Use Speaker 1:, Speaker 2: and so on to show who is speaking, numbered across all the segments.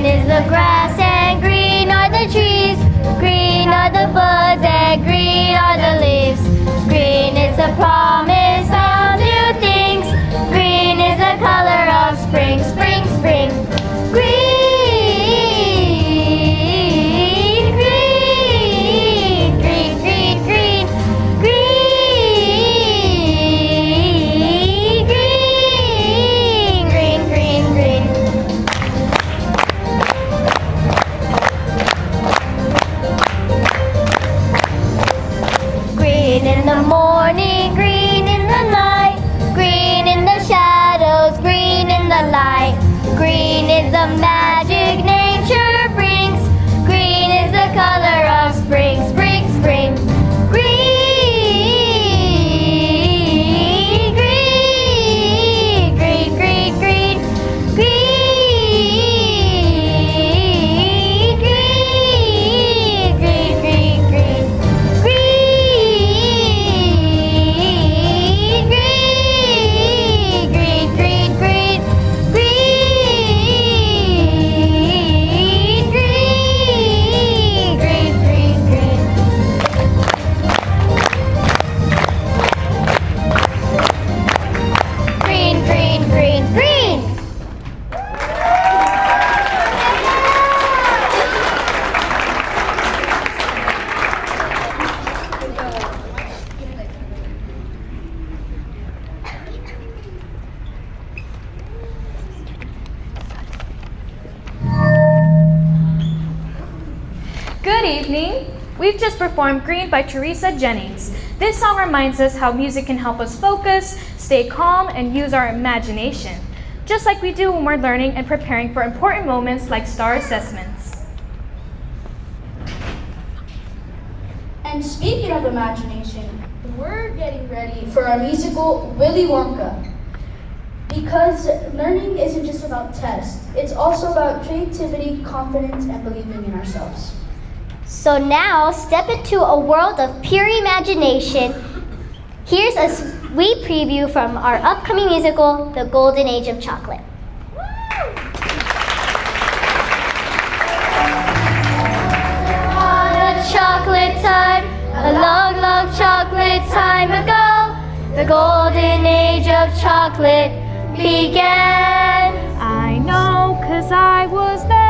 Speaker 1: Green is the grass and green are the trees. Green are the buds and green are the leaves. Green is the promise of new things. Green is the color of spring, spring, spring. Green, green, green, green, green, green, green, green, green, green. Green in the morning, green in the night, green in the shadows, green in the light. Green is the magic nature brings. Green is the color of spring, spring, spring. Green, green, green, green, green, green, green, green, green, green.
Speaker 2: Good evening. We've just performed Green by Teresa Jennings. This song reminds us how music can help us focus, stay calm, and use our imagination, just like we do when we're learning and preparing for important moments like STAAR assessments.
Speaker 3: And speaking of imagination, we're getting ready for our musical Willy Wonka. Because learning isn't just about tests, it's also about creativity, confidence, and believing in ourselves.
Speaker 1: So now, step into a world of pure imagination. Here's a sweet preview from our upcoming musical, The Golden Age of Chocolate. On a chocolate time, a long, long chocolate time ago, the golden age of chocolate began.
Speaker 2: I know, 'cause I was there.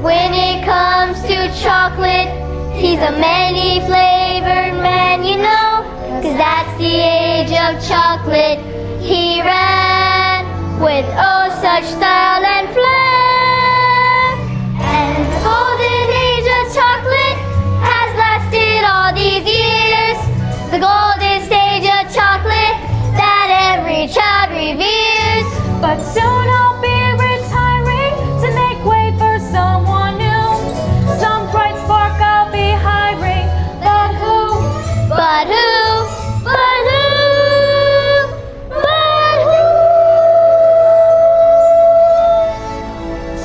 Speaker 1: When it comes to chocolate, he's a many-flavored man, you know, 'cause that's the age of chocolate. He ran with oh such style and flair. And the golden age of chocolate has lasted all these years. The golden stage of chocolate that every child reveres.
Speaker 2: But soon I'll be retiring to make way for someone new. Some bright spark I'll be hiring. But who?
Speaker 1: But who? But who? But who?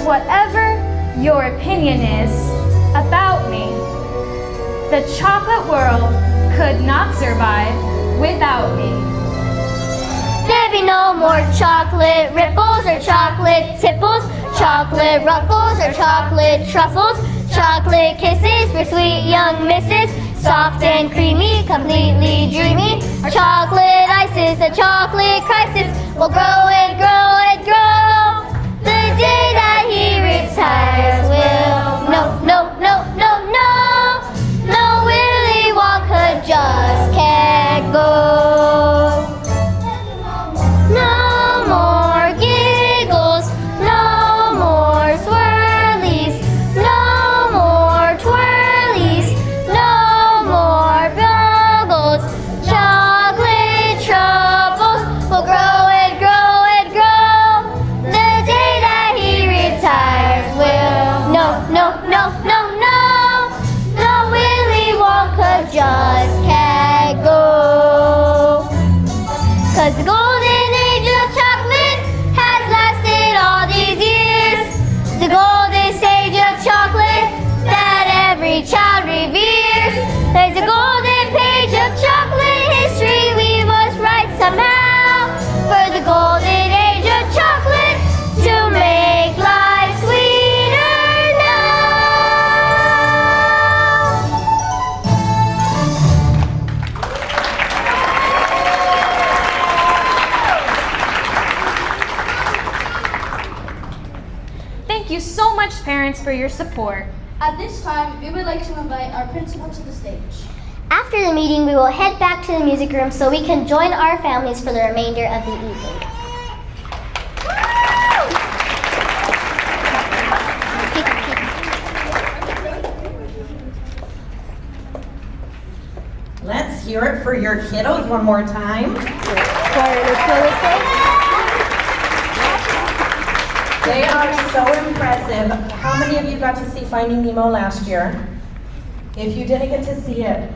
Speaker 2: Whatever your opinion is about me, the chocolate world could not survive without me.
Speaker 1: There'd be no more chocolate ripples or chocolate tipples, chocolate ruffles or chocolate truffles, chocolate kisses for sweet young misses, soft and creamy, completely dreamy. Our chocolate ices, a chocolate crisis will grow and grow and grow. The day that he retires will no, Willy Wonka just can't go. No more giggles, no more swirlies, no more twirlies, no more bubbles. Chocolate troubles will grow and grow and grow.
Speaker 2: you so much, parents, for your support.
Speaker 3: At this time, we would like to invite our principal to the stage.
Speaker 1: After the meeting, we will head back to the music room so we can join our families for the remainder of the evening.
Speaker 4: Let's hear it for your kiddos one more time. They are so impressive. How many of you got to see Finding Nemo last year? If you didn't get to see it,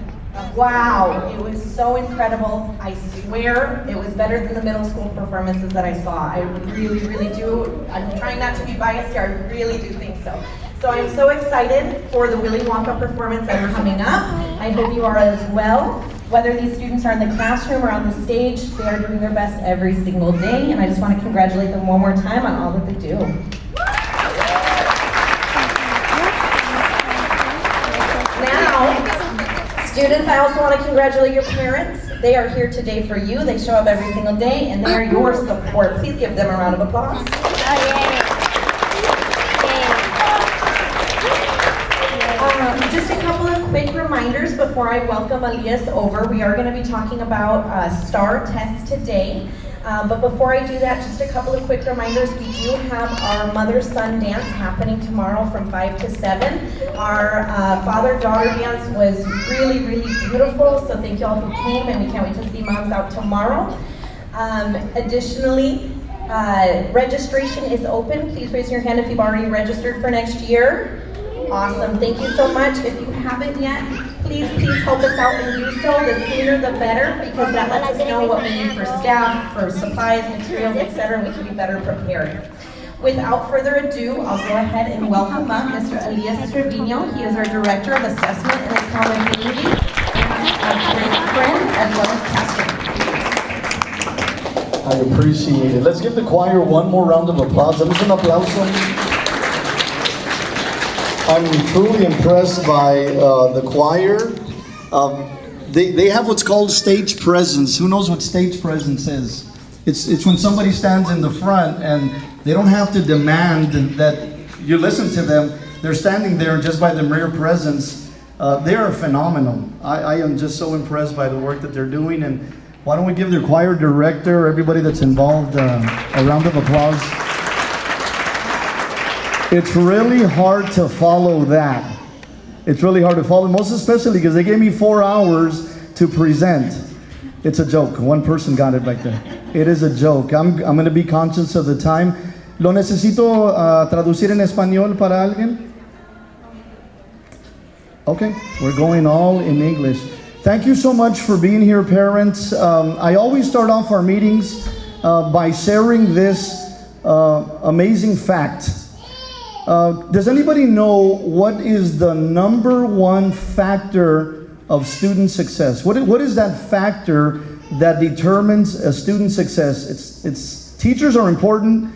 Speaker 4: wow, it was so incredible. I swear it was better than the middle school performances that I saw. I really, really do. I'm trying not to be biased here. I really do think so. So I'm so excited for the Willy Wonka performance that's coming up. I hope you are as well. Whether these students are in the classroom or on the stage, they are doing their best every single day, and I just want to congratulate them one more time on all that they do. Now, students, I also want to congratulate your parents. They are here today for you. They show up every single day, and they are your support. Please give them a round of applause. Just a couple of quick reminders before I welcome Elias over. We are going to be talking about STAAR tests today. But before I do that, just a couple of quick reminders. We do have our mother-son dance happening tomorrow from 5 to 7. Our father-daughter dance was really, really beautiful, so thank you all who came, and we can't wait to see moms out tomorrow. Additionally, registration is open. Please raise your hand if you've already registered for next year. Awesome, thank you so much. If you haven't yet, please help us out and do so. The sooner the better, because that lets us know what we need for staff, for supplies, materials, etc. We can be better prepared. Without further ado, I'll go ahead and welcome up Mr. Elias Trevino. He is our Director of Assessment and Accountability, and a great friend, as well as pastor.
Speaker 5: I appreciate it. Let's give the choir one more round of applause. Damos un aplauso. I'm truly impressed by the choir. They have what's called stage presence. Who knows what stage presence is? It's when somebody stands in the front and they don't have to demand that you listen to them. They're standing there, and just by their mere presence, they are phenomenal. I am just so impressed by the work that they're doing. And why don't we give their choir director, everybody that's involved, a round of applause. It's really hard to follow that. It's really hard to follow, most especially because they gave me 4 hours to present. It's a joke. One person got it back there. It is a joke. I'm going to be conscious of the time. ¿Lo necesito traducir en español para alguien? Okay, we're going all in English. Thank you so much for being here, parents. I always start off our meetings by sharing this amazing fact. Does anybody know what is the #1 factor of student success? What is that factor that determines a student's success? It's teachers are important,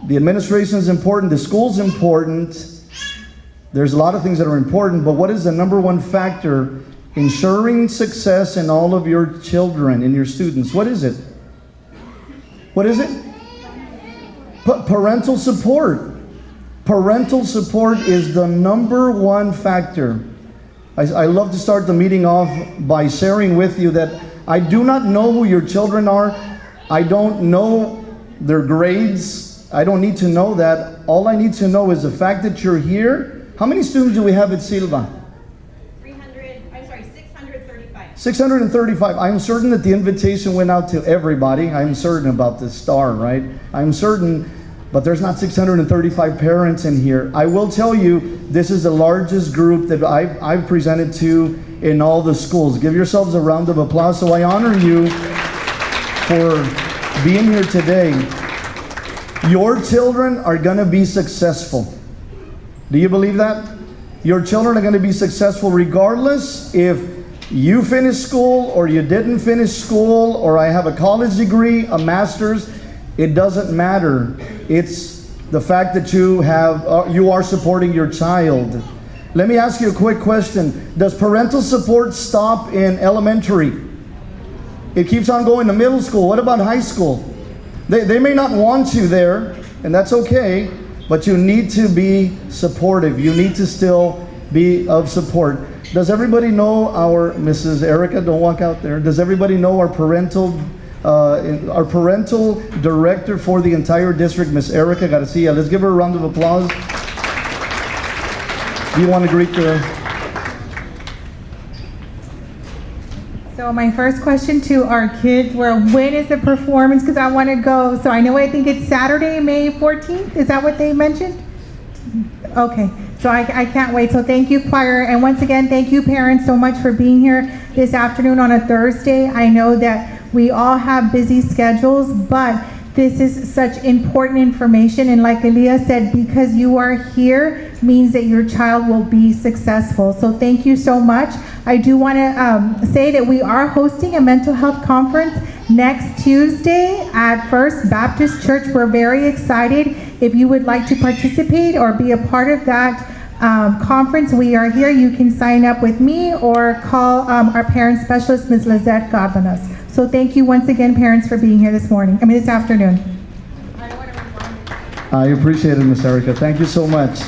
Speaker 5: the administration is important, the school's important. There's a lot of things that are important, but what is the #1 factor ensuring success in all of your children and your students? What is it? What is it? Parental support. Parental support is the #1 factor. I love to start the meeting off by sharing with you that I do not know who your children are. I don't know their grades. I don't need to know that. All I need to know is the fact that you're here. How many students do we have at Silva? 635. 635. I'm certain that the invitation went out to everybody. I'm certain about this STAAR, right? I'm certain. But there's not 635 parents in here. I will tell you, this is the largest group that I've presented to in all the schools. Give yourselves a round of applause. So I honor you for being here today. Your children are gonna be successful. Do you believe that? Your children are gonna be successful regardless if you finish school or you didn't finish school, or I have a college degree, a master's. It doesn't matter. It's the fact that you are supporting your child. Let me ask you a quick question. Does parental support stop in elementary? It keeps on going to middle school. What about high school? They may not want you there, and that's okay, but you need to be supportive. You need to still be of support. Does everybody know our Mrs. Erica? Don't walk out there. Does everybody know our parental director for the entire district, Miss Erica Garcia? Let's give her a round of applause. Do you want to greet the...
Speaker 6: So my first question to our kids were, when is the performance? Because I want to go. So I think it's Saturday, May 14th. Is that what they mentioned? Okay. So I can't wait. So thank you, choir. And once again, thank you, parents, so much for being here this afternoon on a Thursday. I know that we all have busy schedules, but this is such important information. And like Elias said, because you are here means that your child will be successful. So thank you so much. I do want to say that we are hosting a mental health conference next Tuesday at First Baptist Church. We're very excited. If you would like to participate or be a part of that conference, we are here. You can sign up with me or call our parent specialist, Ms. Lizette Godlinus. So thank you once again, parents, for being here this afternoon.
Speaker 5: I appreciate it, Ms. Erica. Thank you so much.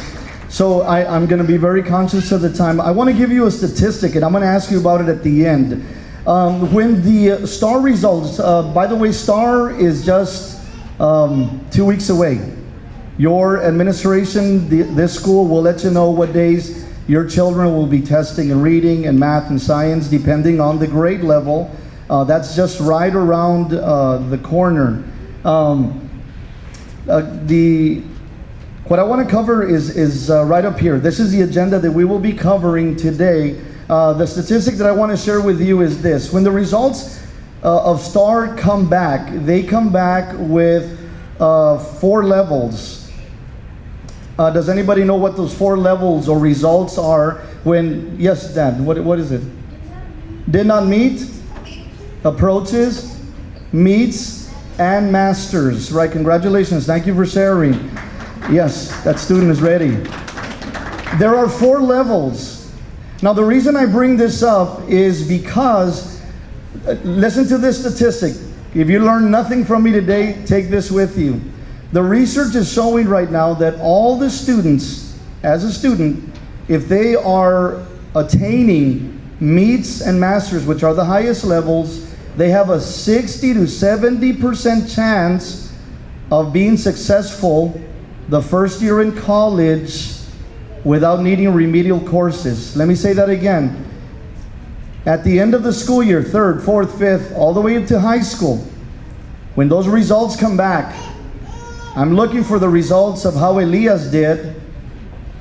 Speaker 5: So I'm going to be very conscious of the time. I want to give you a statistic, and I'm going to ask you about it at the end. When the STAAR results, by the way, STAAR is just 2 weeks away. Your administration, this school, will let you know what days your children will be testing in reading and math and science, depending on the grade level. That's just right around the corner. What I want to cover is right up here. This is the agenda that we will be covering today. The statistic that I want to share with you is this. When the results of STAAR come back, they come back with 4 levels. Does anybody know what those 4 levels or results are when, yes, Dan, what is it? Did not meet, approaches, meets, and masters, right? Congratulations, thank you for sharing. Yes, that student is ready. There are 4 levels. Now the reason I bring this up is because, listen to this statistic. If you learn nothing from me today, take this with you. The research is showing right now that all the students, as a student, if they are attaining meets and masters, which are the highest levels, they have a 60 to 70% chance of being successful the first year in college without needing remedial courses. Let me say that again. At the end of the school year, 3rd, 4th, 5th, all the way up to high school, when those results come back, I'm looking for the results of how Elias did,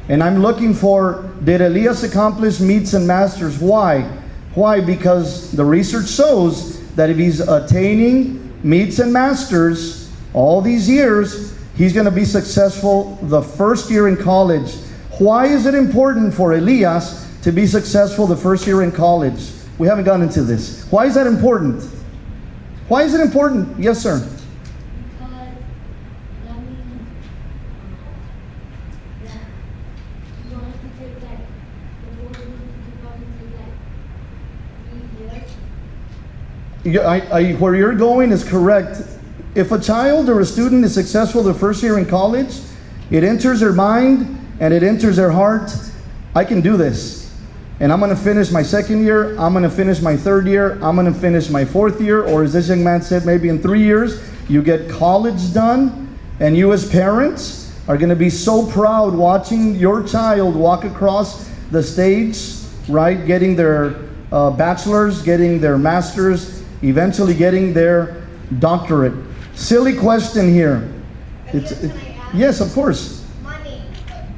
Speaker 5: and I'm looking for, did Elias accomplish meets and masters? Why? Why? Because the research shows that if he's attaining meets and masters all these years, he's going to be successful the first year in college. Why is it important for Elias to be successful the first year in college? We haven't gotten into this. Why is that important? Why is it important? Yes, sir. Where you're going is correct. If a child or a student is successful the first year in college, it enters their mind and it enters their heart. I can do this. And I'm going to finish my 2nd year. I'm going to finish my 3rd year. I'm going to finish my 4th year. Or as this young man said, maybe in 3 years, you get college done. And you as parents are going to be so proud watching your child walk across the stage, right? Getting their bachelor's, getting their master's, eventually getting their doctorate. Silly question here. Yes, of course.
Speaker 7: Money.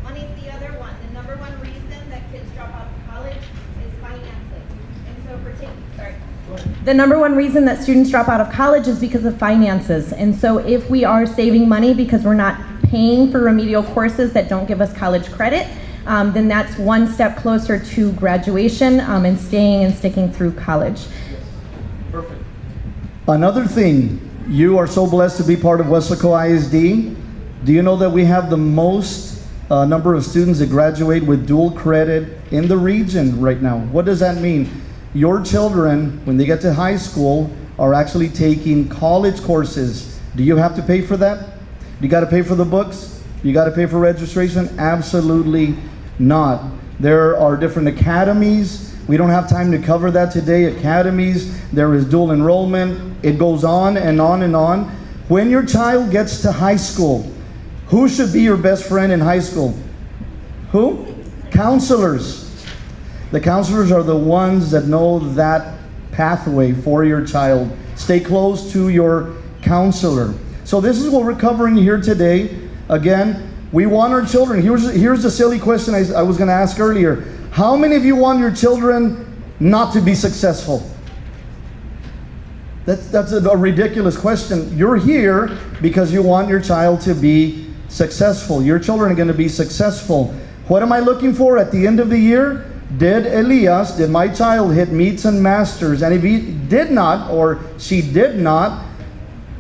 Speaker 7: Money's the other one. The number one reason that kids drop out of college is finances. And so the number one reason that students drop out of college is because of finances. And so if we are saving money because we're not paying for remedial courses that don't give us college credit, then that's one step closer to graduation and staying and sticking through college.
Speaker 5: Perfect. Another thing, you are so blessed to be part of Weslaco ISD. Do you know that we have the most number of students that graduate with dual credit in the region right now? What does that mean? Your children, when they get to high school, are actually taking college courses. Do you have to pay for that? You got to pay for the books? You got to pay for registration? Absolutely not. There are different academies. We don't have time to cover that today. Academies, there is dual enrollment. It goes on and on and on. When your child gets to high school, who should be your best friend in high school? Who? Counselors. The counselors are the ones that know that pathway for your child. Stay close to your counselor. So this is what we're covering here today. Again, we want our children. Here's the silly question I was going to ask earlier. How many of you want your children not to be successful? That's a ridiculous question. You're here because you want your child to be successful. Your children are going to be successful. What am I looking for at the end of the year? Did my child hit meets and masters? And if he did not, or she did not,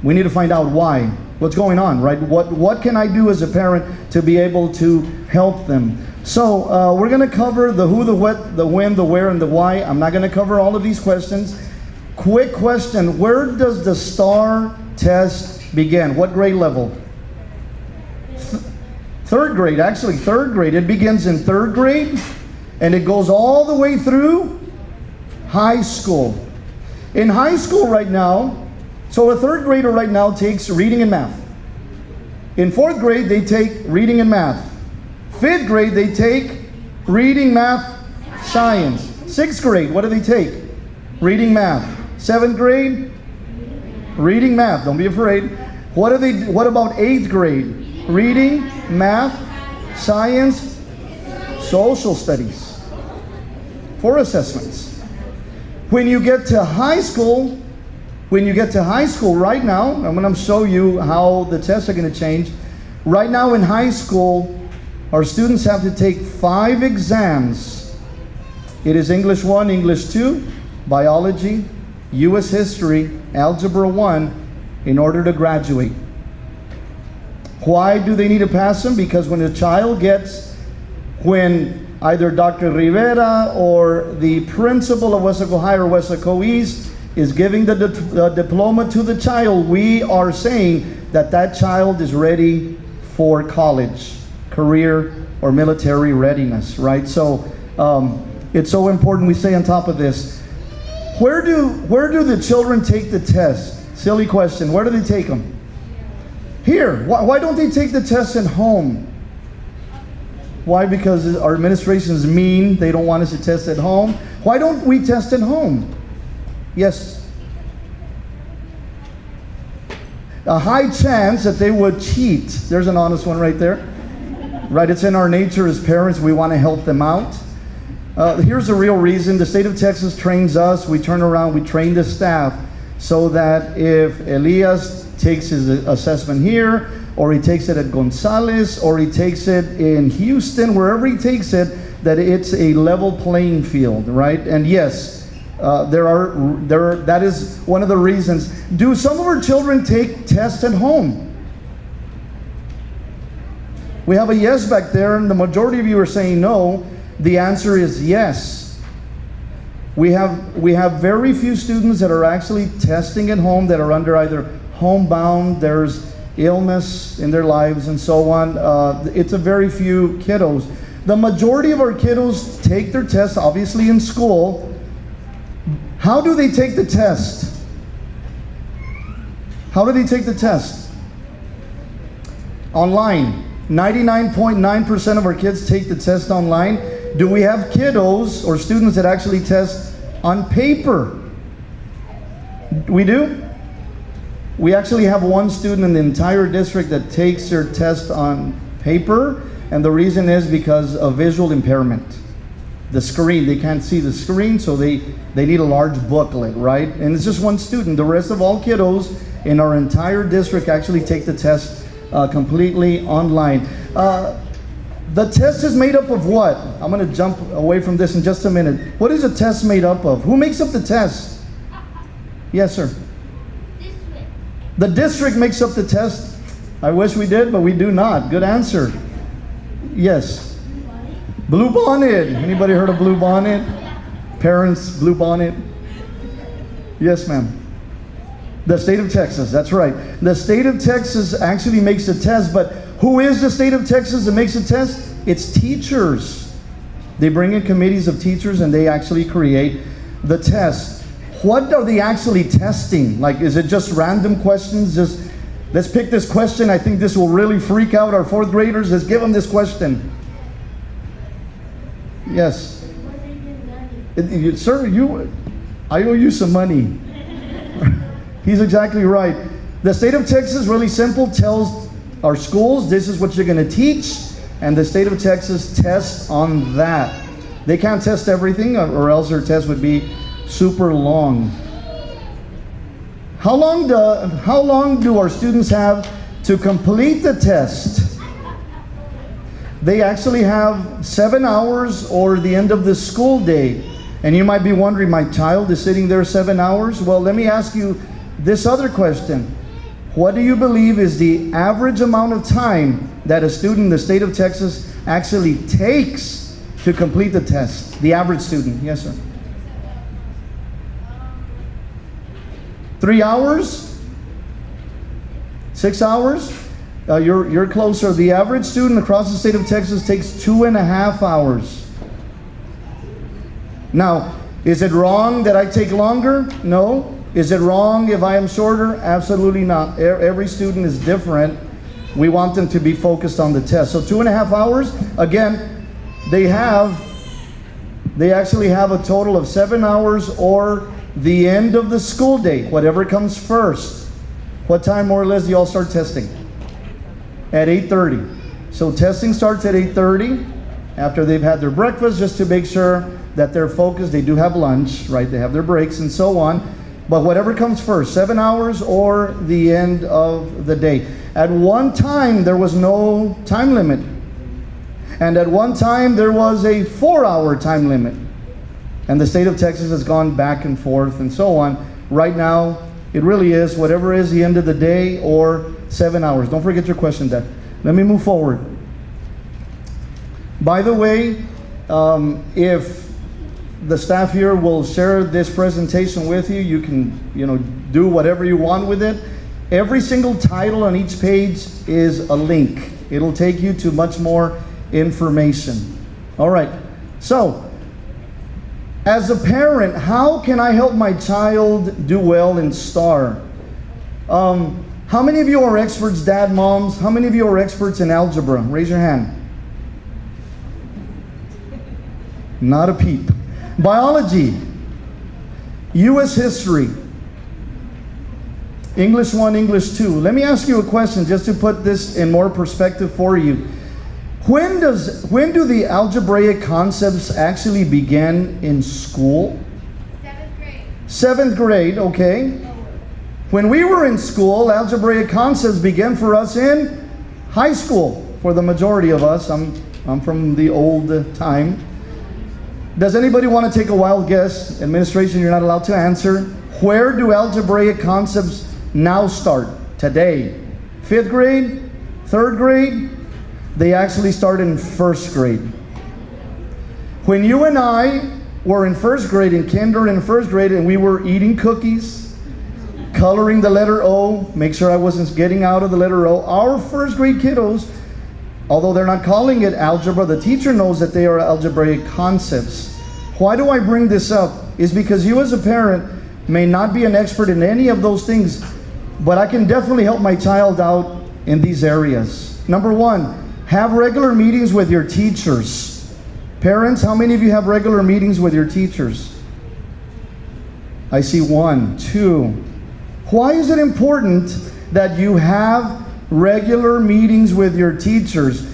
Speaker 5: we need to find out why. What's going on, right? What can I do as a parent to be able to help them? So we're going to cover the who, the what, the when, the where, and the why. I'm not going to cover all of these questions. Quick question, where does the STAAR test begin? What grade level? Third grade, actually third grade. It begins in third grade and it goes all the way through high school. In high school right now, so a third grader right now takes reading and math. In fourth grade, they take reading and math. Fifth grade, they take reading, math, science. Sixth grade, what do they take? Reading, math. Seventh grade, reading, math. Don't be afraid. What about eighth grade? Reading, math, science, social studies. 4 assessments. When you get to high school right now, I'm going to show you how the tests are going to change. Right now in high school, our students have to take 5 exams. It is English 1, English 2, Biology, U.S. History, Algebra 1, in order to graduate. Why do they need to pass them? Because when either Dr. Rivera or the principal of Weslaco High or Weslaco East is giving the diploma to the child, we are saying that child is ready for college, career, or military readiness, right? So it's so important we stay on top of this. Where do the children take the test? Silly question. Where do they take them? Here. Why don't they take the test at home? Why? Because our administration is mean. They don't want us to test at home. Why don't we test at home? Yes. A high chance that they would cheat. There's an honest one right there. Right, it's in our nature as parents. We want to help them out. Here's the real reason. The state of Texas trains us. We turn around, we train the staff so that if Elias takes his assessment here, or he takes it at Gonzales, or he takes it in Houston, wherever he takes it, that it's a level playing field, right? And yes, that is one of the reasons. Do some of our children take tests at home? We have a yes back there, and the majority of you are saying no. The answer is yes. We have very few students that are actually testing at home that are under either homebound, there's illness in their lives and so on. It's a very few kiddos. The majority of our kiddos take their tests, obviously in school. How do they take the test? How do they take the test? Online. 99.9% of our kids take the test online. Do we have kiddos or students that actually test on paper? We do? We actually have one student in the entire district that takes their test on paper, and the reason is because of visual impairment. The screen, they can't see the screen, so they need a large booklet, right? And it's just one student. The rest of all kiddos in our entire district actually take the test completely online. The test is made up of what? I'm going to jump away from this in just a minute. What is a test made up of? Who makes up the test? Yes, sir. The district makes up the test. I wish we did, but we do not. Good answer. Yes. Blue Bonnet. Anybody heard of Blue Bonnet? Parents, Blue Bonnet? Yes, ma'am. The state of Texas, that's right. The state of Texas actually makes the test, but Who is the state of Texas that makes a test? It's teachers. They bring in committees of teachers and they actually create the test. What are they actually testing? Like, is it just random questions? Just, let's pick this question. I think this will really freak out our fourth graders. Let's give them this question. Yes. Sir, I owe you some money. He's exactly right. The state of Texas, really simple, tells our schools this is what you're going to teach, and the state of Texas tests on that. They can't test everything, or else their test would be super long. How long do our students have to complete the test? They actually have 7 hours or the end of the school day. And you might be wondering, my child is sitting there 7 hours? Well, let me ask you this other question. What do you believe is the average amount of time that a student in the state of Texas actually takes to complete the test? The average student. Yes, sir. 3 hours? 6 hours? You're closer. The average student across the state of Texas takes 2.5 hours. Now, is it wrong that I take longer? No. Is it wrong if I am shorter? Absolutely not. Every student is different. We want them to be focused on the test. So 2.5 hours, again, they actually have a total of 7 hours or the end of the school day, whatever comes first. What time more or less do you all start testing? At 8:30. So testing starts at 8:30 after they've had their breakfast, just to make sure that they're focused. They do have lunch, right? They have their breaks and so on. But whatever comes first, 7 hours or the end of the day. At one time, there was no time limit. And at one time, there was a 4-hour time limit. And the state of Texas has gone back and forth and so on. Right now, it really is whatever is the end of the day or 7 hours. Don't forget your question, Dad. Let me move forward. By the way, if the staff here will share this presentation with you, you can, do whatever you want with it. Every single title on each page is a link. It'll take you to much more information. All right. So, as a parent, how can I help my child do well in STAAR? How many of you are experts, dad, moms? How many of you are experts in algebra? Raise your hand. Not a peep. Biology, U.S. history, English 1, English 2. Let me ask you a question just to put this in more perspective for you. When do the algebraic concepts actually begin in school?
Speaker 1: 7th grade.
Speaker 5: 7th grade, okay. When we were in school, algebraic concepts began for us in high school. For the majority of us, I'm from the old time. Does anybody want to take a wild guess? Administration, you're not allowed to answer. Where do algebraic concepts now start? Today? 5th grade? 3rd grade? They actually start in 1st grade. When you and I were in 1st grade, in kinder and 1st grade, and we were eating cookies, coloring the letter O, make sure I wasn't getting out of the letter O, our 1st grade kiddos, although they're not calling it algebra, the teacher knows that they are algebraic concepts. Why do I bring this up? Is because you as a parent may not be an expert in any of those things, but I can definitely help my child out in these areas. Number 1, have regular meetings with your teachers. Parents, how many of you have regular meetings with your teachers? I see 1, 2. Why is it important that you have regular meetings with your teachers?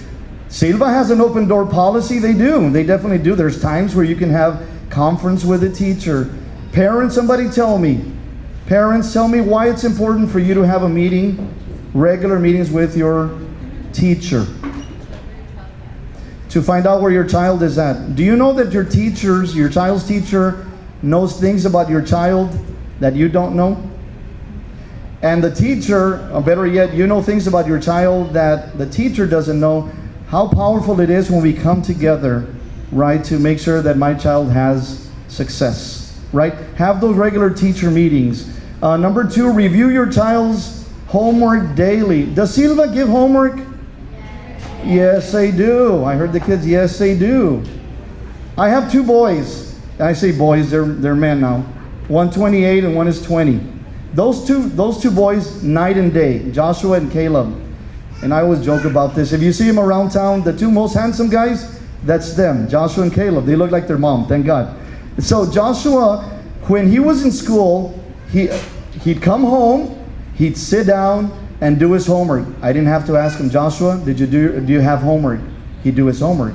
Speaker 5: Silva has an open door policy. They do. They definitely do. There's times where you can have conference with a teacher. Parents, somebody tell me. Parents, tell me why it's important for you to have a meeting, regular meetings with your teacher. To find out where your child is at. Do you know that your child's teacher knows things about your child that you don't know? And the teacher, or better yet, you know things about your child that the teacher doesn't know. How powerful it is when we come together, right, to make sure that my child has success, right? Have those regular teacher meetings. Number 2, review your child's homework daily. Does Silva give homework?
Speaker 1: Yes.
Speaker 5: Yes, they do. I heard the kids, yes, they do. I have two boys. I say boys, they're men now. One 28 and one is 20. Those two boys, night and day, Joshua and Caleb. And I always joke about this. If you see them around town, the two most handsome guys, that's them, Joshua and Caleb. They look like their mom, thank God. So Joshua, when he was in school, he'd come home, he'd sit down and do his homework. I didn't have to ask him, Joshua, do you have homework? He'd do his homework.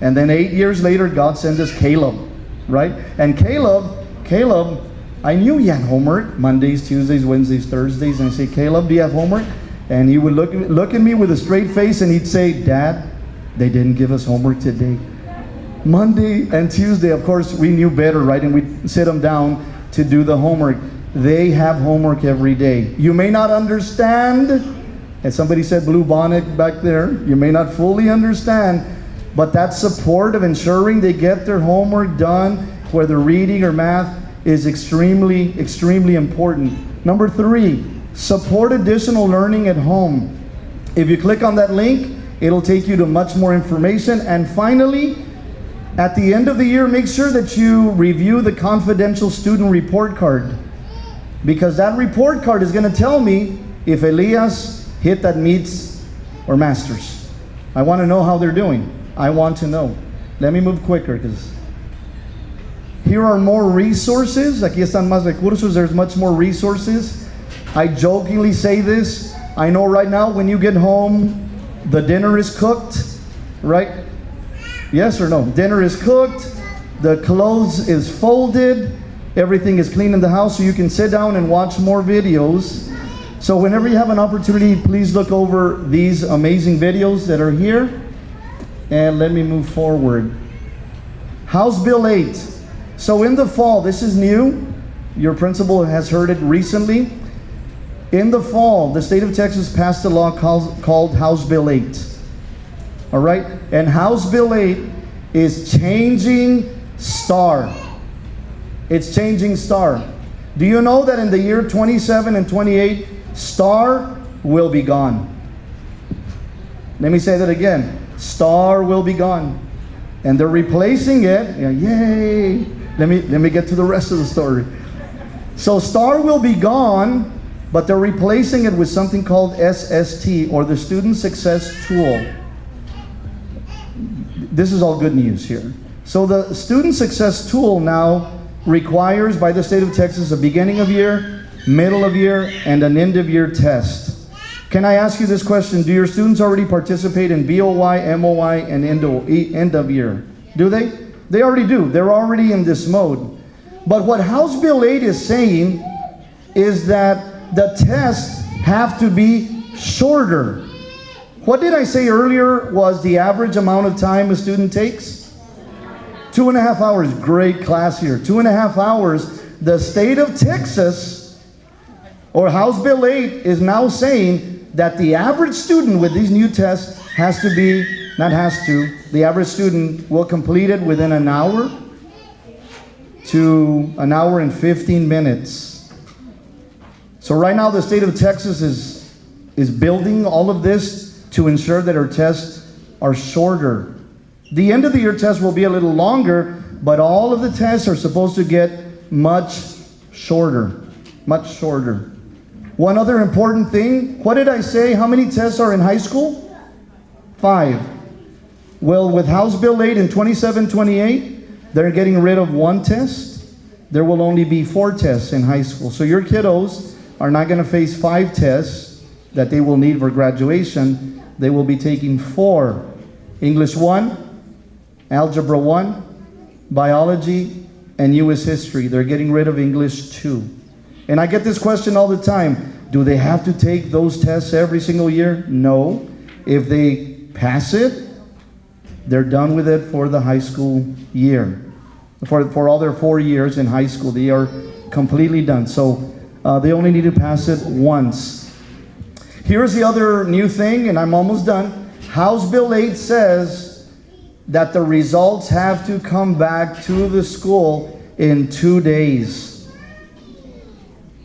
Speaker 5: And then 8 years later, God sent us Caleb, right? And Caleb, I knew he had homework, Mondays, Tuesdays, Wednesdays, Thursdays. And I say, Caleb, do you have homework? And he would look at me with a straight face and he'd say, Dad, they didn't give us homework today. Monday and Tuesday, of course, we knew better, right? And we'd sit them down to do the homework. They have homework every day. You may not understand, as somebody said, blue bonnet back there, you may not fully understand, but that support of ensuring they get their homework done, whether reading or math, is extremely, extremely important. Number 3, support additional learning at home. If you click on that link, it'll take you to much more information. And finally, at the end of the year, make sure that you review the confidential student report card, because that report card is going to tell me if Elias hit that meets or masters. I want to know how they're doing. I want to know. Let me move quicker, because here are more resources. Aquí están más recursos. There's much more resources. I jokingly say this. I know right now when you get home, the dinner is cooked, right? Yes or no? Dinner is cooked. The clothes is folded. Everything is clean in the house, so you can sit down and watch more videos. So whenever you have an opportunity, please look over these amazing videos that are here. And let me move forward. House Bill 8. So in the fall, this is new. Your principal has heard it recently. In the fall, the state of Texas passed a law called House Bill 8. All right? And House Bill 8 is changing STAAR. It's changing STAAR. Do you know that in the year 27 and 28, STAAR will be gone? Let me say that again. STAAR will be gone. And they're replacing it. Yay! Let me get to the rest of the story. So STAAR will be gone, but they're replacing it with something called SST, or the Student Success Tool. This is all good news here. So the Student Success Tool now requires by the state of Texas a beginning of year, middle of year, and an end of year test. Can I ask you this question? Do your students already participate in BOY, MOY, and end of year? Do they? They already do. They're already in this mode. But what House Bill 8 is saying is that the tests have to be shorter. What did I say earlier was the average amount of time a student takes? 2.5 hours. Great class here. 2.5 hours. The state of Texas, or House Bill 8, is now saying that the average student with these new tests has to be, not has to, the average student will complete it within an hour to an hour and 15 minutes. So right now the state of Texas is building all of this to ensure that our tests are shorter. The end of the year test will be a little longer, but all of the tests are supposed to get much shorter, much shorter. One other important thing, what did I say? How many tests are in high school? 5. Well, with House Bill 8 and 2728, they're getting rid of 1 test. There will only be 4 tests in high school. So your kiddos are not going to face 5 tests that they will need for graduation. They will be taking 4. English 1, Algebra 1, Biology, and U.S. History. They're getting rid of English 2. And I get this question all the time. Do they have to take those tests every single year? No. If they pass it, they're done with it for the high school year. For all their 4 years in high school, they are completely done. So they only need to pass it once. Here's the other new thing, and I'm almost done. House Bill 8 says that the results have to come back to the school in 2 days.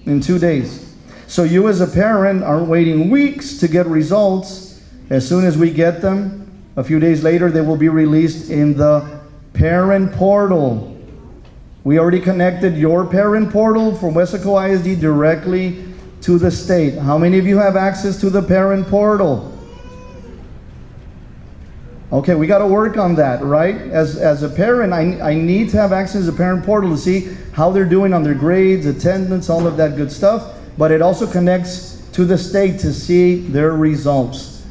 Speaker 5: In 2 days. So you as a parent are waiting weeks to get results. As soon as we get them, A few days later, they will be released in the parent portal. We already connected your parent portal from Wesco ISD directly to the state. How many of you have access to the parent portal? Okay, we got to work on that, right? As a parent, I need to have access to the parent portal to see how they're doing on their grades, attendance, all of that good stuff. But it also connects to the state to see their results.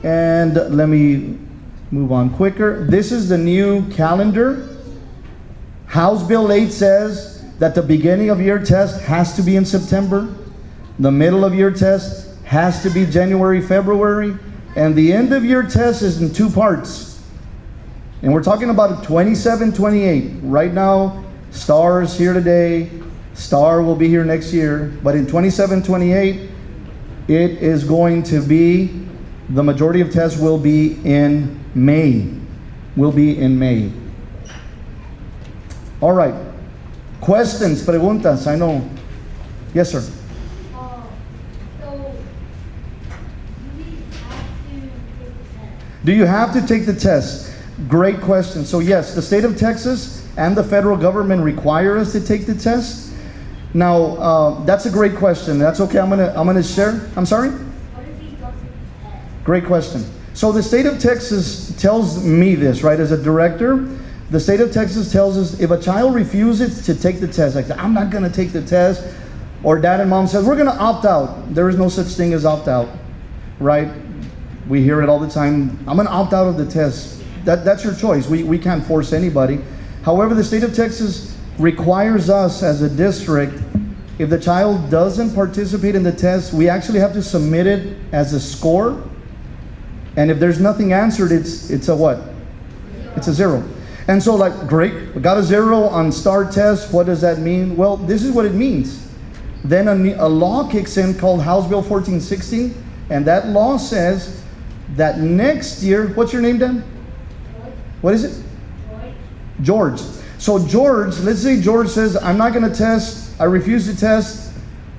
Speaker 5: And let me move on quicker. This is the new calendar. House Bill 8 says that the beginning of year test has to be in September. The middle of year test has to be January, February. And the end of year test is in 2 parts. And we're talking about 27, 28. Right now, STAAR is here today. STAAR will be here next year. But in 27, 28, it is going to be, the majority of tests will be in May. Will be in May. All right. Questions, preguntas, I know. Yes, sir. Do you have to take the test? Great question. So yes, the state of Texas and the federal government require us to take the test. Now, that's a great question. That's okay. I'm gonna share. I'm sorry? Great question. So the state of Texas tells me this, right? As a director, the state of Texas tells us if a child refuses to take the test, like I'm not gonna take the test, or dad and mom says we're gonna opt out. There is no such thing as opt out, right? We hear it all the time. I'm going to opt out of the test. That's your choice. We can't force anybody. However, the state of Texas requires us as a district, if the child doesn't participate in the test, we actually have to submit it as a score. And if there's nothing answered, it's a what? It's a 0. And so like, great, we got a 0 on STAAR test. What does that mean? Well, this is what it means. Then a law kicks in called House Bill 1416. And that law says that next year, what's your name, Dan? What is it? George. So George, let's say George says, I'm not going to test. I refuse to test.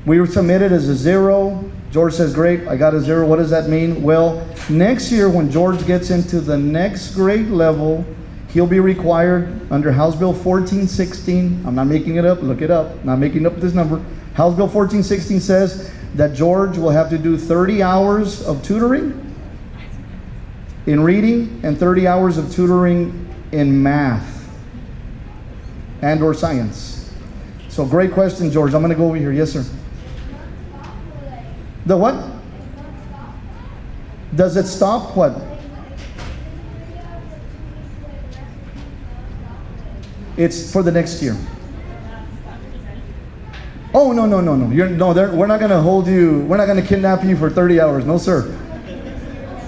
Speaker 5: We were submitted as a 0. George says, great, I got a 0. What does that mean? Well, next year when George gets into the next grade level, he'll be required under House Bill 1416. I'm not making it up. Look it up. Not making up this number. House Bill 1416 says that George will have to do 30 hours of tutoring in reading and 30 hours of tutoring in math and or science. So great question, George. I'm going to go over here. Yes, sir. The what? Does it stop what? It's for the next year. Oh, no. We're not going to hold you. We're not going to kidnap you for 30 hours. No, sir.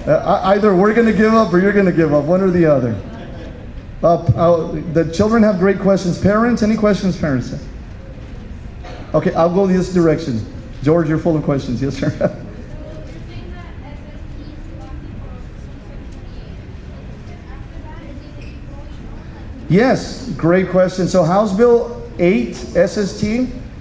Speaker 5: Either we're going to give up or you're going to give up, one or the other. The children have great questions. Parents, any questions, parents? Okay, I'll go this direction. George, you're full of questions. Yes, sir. Yes, great question. So House Bill 8, SST,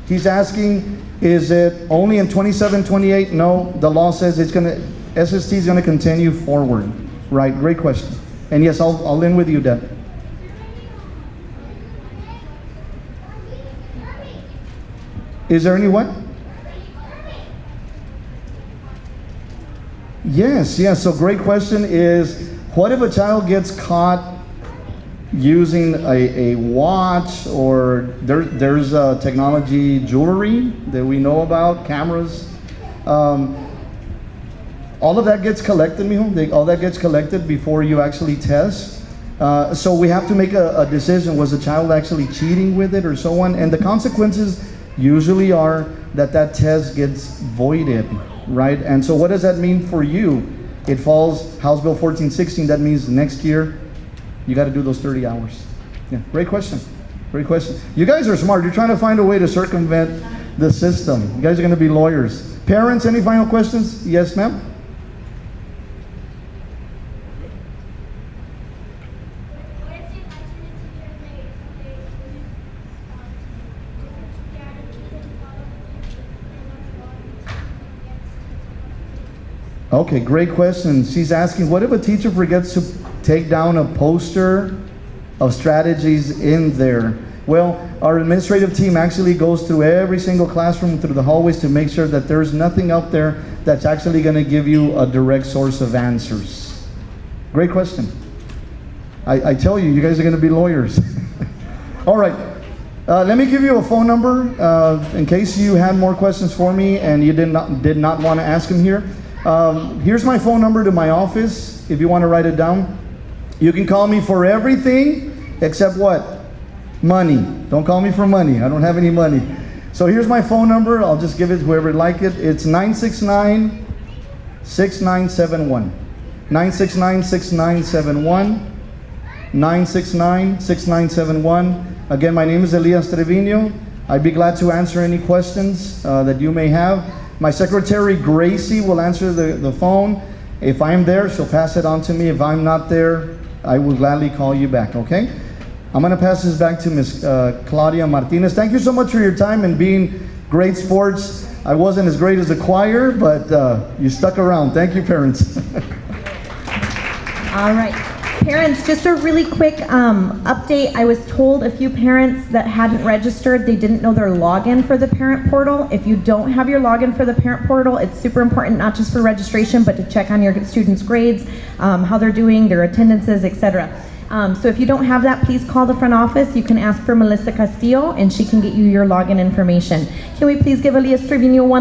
Speaker 5: he's asking, is it only in 27, 28? No, the law says it's going to, SST is going to continue forward. Right, great question. And yes, I'll end with you, Deb. Is there any what? Yes, so great question is, what if a child gets caught using a watch, or there's technology jewelry that we know about, cameras. All of that gets collected, mijo. All that gets collected before you actually test. So we have to make a decision. Was the child actually cheating with it or so on? And the consequences usually are that test gets voided, right? And so what does that mean for you? It falls House Bill 1416. That means next year, you got to do those 30 hours. Yeah, great question. Great question. You guys are smart. You're trying to find a way to circumvent the system. You guys are going to be lawyers. Parents, any final questions? Yes, ma'am? Okay, great question. She's asking, what if a teacher forgets to take down a poster of strategies in there? Well, our administrative team actually goes through every single classroom, through the hallways, to make sure that there's nothing up there that's actually going to give you a direct source of answers. Great question. I tell you, you guys are going to be lawyers. All right. Let me give you a phone number in case you had more questions for me and you did not want to ask them here. Here's my phone number to my office if you want to write it down. You can call me for everything except what? Money. Don't call me for money. I don't have any money. So here's my phone number. I'll just give it to whoever would like it. It's 969-6971. 969-6971. 969-6971. Again, my name is Elias Trevino. I'd be glad to answer any questions that you may have. My secretary, Gracie, will answer the phone. If I'm there, she'll pass it on to me. If I'm not there, I will gladly call you back, okay? I'm going to pass this back to Ms. Claudia Martinez. Thank you so much for your time and being great sports. I wasn't as great as a choir, but you stuck around. Thank you, parents.
Speaker 7: All right. Parents, just a really quick update. I was told a few parents that hadn't registered, they didn't know their login for the parent portal. If you don't have your login for the parent portal, it's super important, not just for registration, but to check on your students' grades, how they're doing, their attendances, etc. So if you don't have that, please call the front office. You can ask for Melissa Castillo, and she can get you your login information. Can we please give Elias Trevino one